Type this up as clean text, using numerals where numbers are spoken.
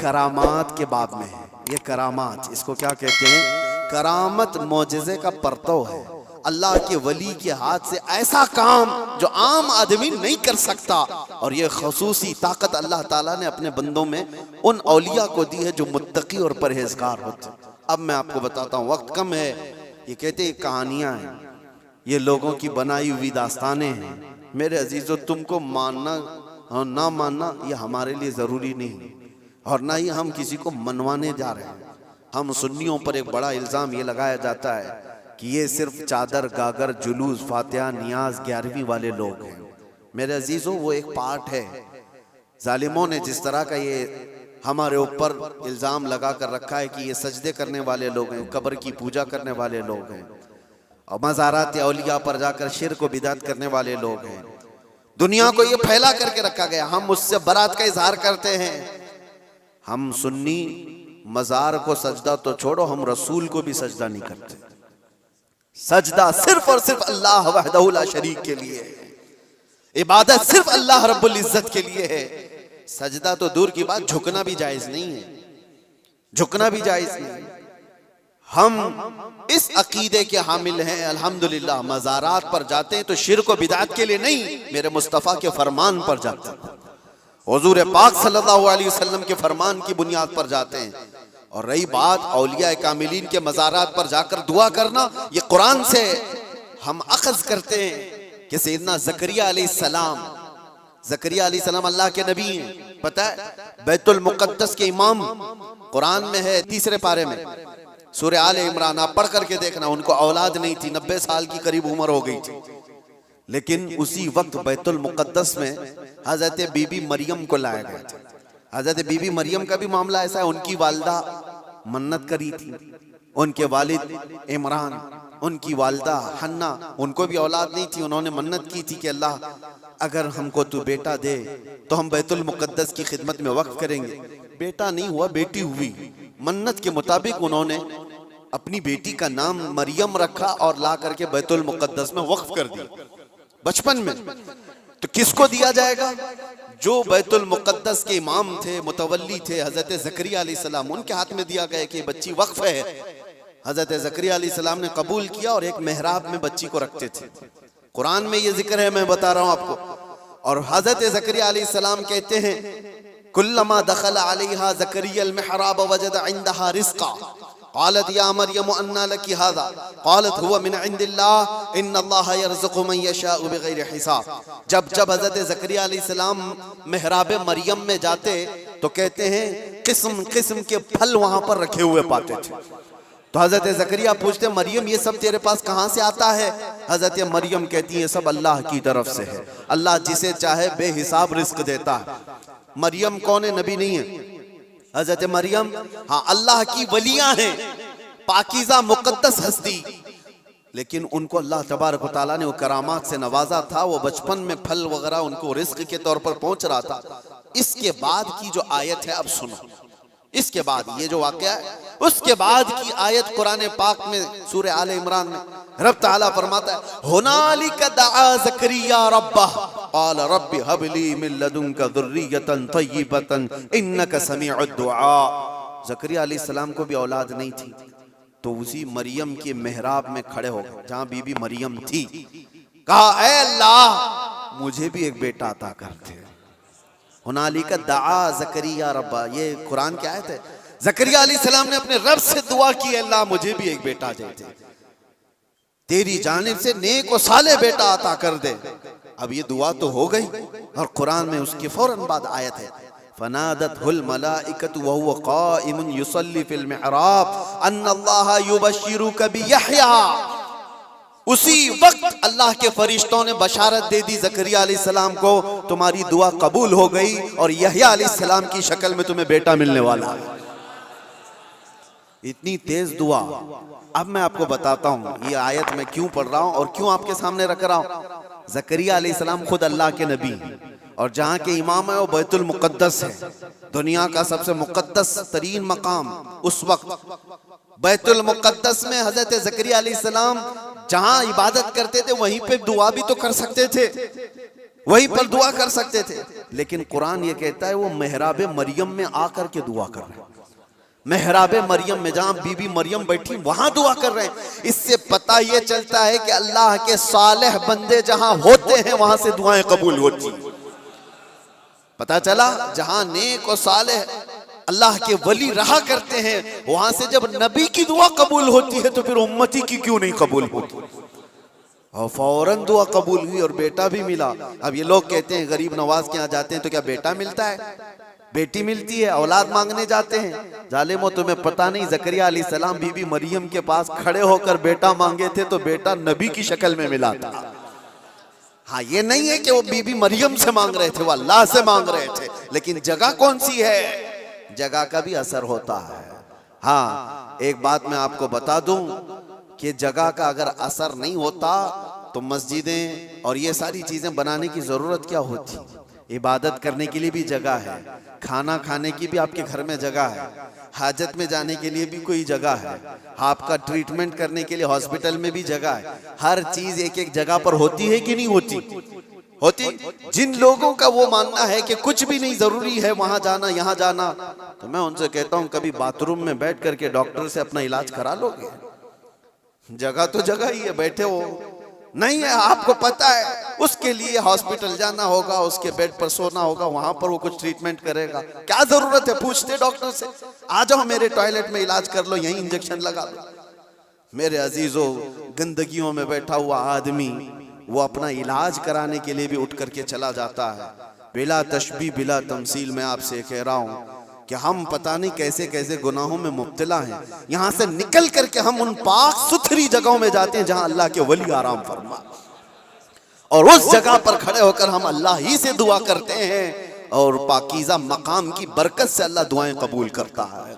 करामात के बाब में है। ये करामात, इसको क्या कहते हैं? करामत मौजिज़े का परतव है। अल्लाह के वली के हाथ से ऐसा काम जो आम आदमी नहीं कर सकता, और ये खसूसी ताकत अल्लाह ताला ने अपने बंदों में उन औलिया को दी है जो मुत्तकी और परहेजगार होते। अब मैं आपको बताता हूँ, वक्त कम है। ये कहते हैं कहानियाँ हैं, ये लोगों की बनाई हुई दास्तानें हैं। मेरे अजीजों, तुमको मानना और ना मानना ये हमारे लिए ज़रूरी नहीं है, और ना ही हम किसी को मनवाने जा रहे हैं। हम सुन्नियों पर एक बड़ा इल्ज़ाम ये लगाया जाता है कि ये सिर्फ चादर, गागर, जुलूस, फातिहा, नियाज, 11वीं वाले लोग हैं। मेरे अजीज़ों, वो एक पार्ट है। जालिमों ने जिस तरह का ये हमारे ऊपर इल्ज़ाम लगा कर रखा है कि ये सजदे करने वाले लोग हैं, कब्र की पूजा करने वाले लोग हैं, और मज़ारात औलिया पर जाकर शिर्क व बिदअत करने वाले लोग हैं, दुनिया को ये फैला करके रखा गया। हम उससे बरात का इजहार करते हैं। हम सुन्नी मज़ार को सजदा तो छोड़ो, हम रसूल को भी सजदा नहीं करते। सजदा सिर्फ और सिर्फ अल्लाह वहदहु ला शरीक के लिए है। इबादत सिर्फ अल्लाह रब्बुल इज्जत के लिए है। सजदा तो दूर की बात, झुकना भी जायज नहीं है, झुकना भी जायज नहीं। हम इस अकीदे के हामिल हैं अल्हम्दुलिल्लाह। मज़ारात पर जाते हैं तो शिर्क व बिदअत के लिए नहीं, मेरे मुस्तफ़ा के फरमान पर जाते हैं, हुज़ूर पाक सल्लल्लाहु अलैहि वसल्लम के फरमान की बुनियाद पर जाते हैं। और रही बात औलिया कामिलीन के मज़ारात पर जाकर दुआ करना, ये कुरान से हम अखज़ करते हैं कि सैयदना ज़करिया अलैहिस्सलाम, ज़करिया अलैहिस्सलाम अल्लाह के नबी हैं। पता है, बैतुल मुक़द्दस के इमाम कुरान में है 3 पारे में, सूरह आले इमरान, आप पढ़ करके देखना। उनको औलाद नहीं थी, 90 साल की करीब उम्र हो गई थी, लेकिन उसी वक्त बैतुल मुक़द्दस में हज़रत बीबी मरियम को लाया गया था। हज़रत बीबी मरियम का भी मामला ऐसा है, उनकी वालिदा मन्नत करी थी, उनके वालिद इमरान, उनकी वालिदा हन्ना, उनको भी औलाद नहीं थी। उन्होंने मन्नत की थी कि अल्लाह अगर हमको तू बेटा दे तो हम बैतुल मुक़द्दस की खिदमत में वक्फ करेंगे। बेटा नहीं हुआ, बेटी हुई। मन्नत के मुताबिक उन्होंने अपनी बेटी का नाम मरियम रखा और ला करके बैतुल मुक़द्दस में वक्फ कर दिया बचपन में। तो किसको दिया जाएगा? जो बैतुल मुक़द्दस के इमाम थे, मुतवल्ली थे, हज़रत ज़करिया अलैहिस्सलाम, उनके हाथ में दिया गया कि बच्ची वक्फ है। हज़रत ज़करिया अलैहिस्सलाम ने कबूल किया और एक मेहराब में बच्ची को रखते थे। कुरान में ये जिक्र है, मैं बता रहा हूँ आपको। और हज़रत ज़करिया अलैहिस्सलाम कहते हैं, कुल्लमा दखल अलैहा ज़करिया अल-मिहराब वजद इंदहा रिज़्क़ा क़ालत या मरियम अन्ना लकी हाज़ा क़ालत हुवा मिन इंदिल्लाह इन्नल्लाह यरज़ुक़ु मन यशाअ बिग़ैरि हिसाब। जब जब हज़रत ज़करिया अलैहिस्सलाम मेहराब मरियम में जाते तो कहते हैं किस्म किस्म के फल वहाँ पर रखे हुए पाते थे। तो हज़रत ज़करिया पूछते, मरियम ये सब तेरे पास कहाँ से आता है? हज़रत मरियम कहती है, सब अल्लाह की तरफ से है। अल्लाह जिसे चाहे बेहिसाब रिज़्क़ देता है। मरियम कौन है? नबी नहीं है। हज़रत मरियम हाँ अल्लाह की वलियाँ हैं, पाकीज़ा मुक़द्दस हस्ती, लेकिन उनको अल्लाह तबारक व तआला ने वो करामात से नवाजा था। वो बचपन में फल वगैरह उनको रिज़्क़ के तौर पर पहुँच रहा था। इसके बाद की जो आयत है, अब सुनो, इसके बाद ये जो वाक़या है, उसके बाद की आयत कुरान पाक में सूरह आले इमरान में रब ताला फरमाता है, हुनालिका दआ ज़करिया रब्बह क़ाल रब्बि हबली मिन लदुनका ज़ुर्रियतन तय्यिबतन इन्नका समीउद दुआ। ज़करिया अलैहिस्सलाम को भी औलाद नहीं थी, तो उसी मरियम के मेहराब में खड़े हो गए जहाँ बीबी मरियम थी। कहा, ऐ अल्लाह मुझे भी एक बेटा अता कर दे। हुनालिका दआ ज़करिया रब्बा, ये कुरान की आयत है। ज़करिया अलैहिस्सलाम ने अपने रब से दुआ की, अल्लाह मुझे भी एक बेटा दे दे, तेरी जानिब से नेक व साले बेटा अता कर दे। अब ये दुआ तो हो गई, और कुरान में उसके फौरन बाद आयत है, फनादतहुल मलाइकतु व हुवा क़ाइमुन युसल्ली फिल मिहराब अन्नल्लाह युबश्शिरुका बियहया। उसी वक्त अल्लाह के फरिश्तों ने बशारत दे दी ज़करिया अलैहिस्सलाम को, तुम्हारी दुआ कबूल हो गई और यहया अलैहिस्सलाम की शक्ल में तुम्हें बेटा मिलने वाला है। इतनी तेज दुआ। अब मैं आपको बताता हूँ ये आयत मैं क्यों पढ़ रहा हूँ और क्यों आपके सामने रख रहा हूँ। ज़करिया अलैहिस्सलाम खुद अल्लाह के नबी और जहाँ के इमाम है वो बैतुल मुक़द्दस है, दुनिया का सबसे मुक़द्दस तरीन मकाम। उस वक्त बैतुल मुक़द्दस में हज़रत ज़करिया अलैहिस्सलाम जहाँ इबादत करते थे वहीं पे दुआ भी तो कर सकते थे, वहीं पर दुआ कर सकते थे, लेकिन कुरान ये कहता है वो मेहराब मरियम में आकर के दुआ कर रहे हैं। मेहराब मरियम में जहां बीबी मरियम बैठी वहां दुआ कर रहे हैं। इससे पता ये चलता है कि अल्लाह के सालेह बंदे जहां होते हैं वहां से दुआएं कबूल होती। पता चला जहां नेक और सालेह अल्लाह के वली रहा करते हैं वहां से जब नबी की दुआ कबूल होती है तो फिर उम्मती की क्यों नहीं कबूल होती। और फौरन दुआ कबूल हुई और बेटा भी मिला। अब ये लोग कहते हैं गरीब नवाज के यहाँ जाते हैं तो क्या बेटा मिलता है, बेटी मिलती है, औलाद मांगने जाते हैं। जालिमो तुम्हें पता नहीं, जकरिया अलैहिस्सलाम बीबी मरियम के पास खड़े होकर बेटा मांगे थे तो बेटा नबी की शक्ल में मिला था। हाँ, ये नहीं है कि वो बीबी मरियम से मांग रहे थे, वो अल्लाह से मांग रहे थे। लेकिन जगह कौन सी है, जगह का भी असर होता है। हाँ, एक बात मैं आपको बता दूं कि जगह का अगर असर नहीं होता तो मस्जिदें और ये सारी चीजें बनाने की जरूरत क्या होती। इबादत करने के लिए भी जगह है, खाना खाने की भी आपके घर में जगह है, हाजत में जाने के लिए भी कोई जगह है, आपका ट्रीटमेंट करने के लिए हॉस्पिटल में भी जगह है। हर चीज एक एक जगह पर होती है कि नहीं होती, होती। जिन लोगों का वो मानना है कि कुछ भी नहीं जरूरी है वहां जाना यहाँ जाना, तो मैं उनसे कहता हूँ कभी बाथरूम में बैठ करके डॉक्टर से अपना इलाज करा लोगे। जगह तो जगह ही है, बैठे हो नहीं है, आपको पता है उसके लिए हॉस्पिटल जाना होगा, उसके बेड पर सोना होगा, वहां पर वो कुछ ट्रीटमेंट करेगा। क्या जरूरत है, पूछते डॉक्टर से, आ जाओ मेरे टॉयलेट में इलाज कर लो, यहीं इंजेक्शन लगा लो। मेरे अजीजों, गंदगियों में बैठा हुआ आदमी वो अपना इलाज कराने के लिए भी उठ करके चला जाता है। बिला तशबीह बिला तमसील मैं आपसे कह रहा हूं कि हम पता नहीं कैसे कैसे गुनाहों में मुब्तला हैं। यहाँ से निकल करके हम उन पाक सुथरी जगहों में जाते हैं जहां अल्लाह के वली आराम फरमा, और उस जगह पर खड़े होकर हम अल्लाह ही से दुआ करते हैं और पाकीज़ा मकाम की बरकत से अल्लाह दुआएं कबूल करता है।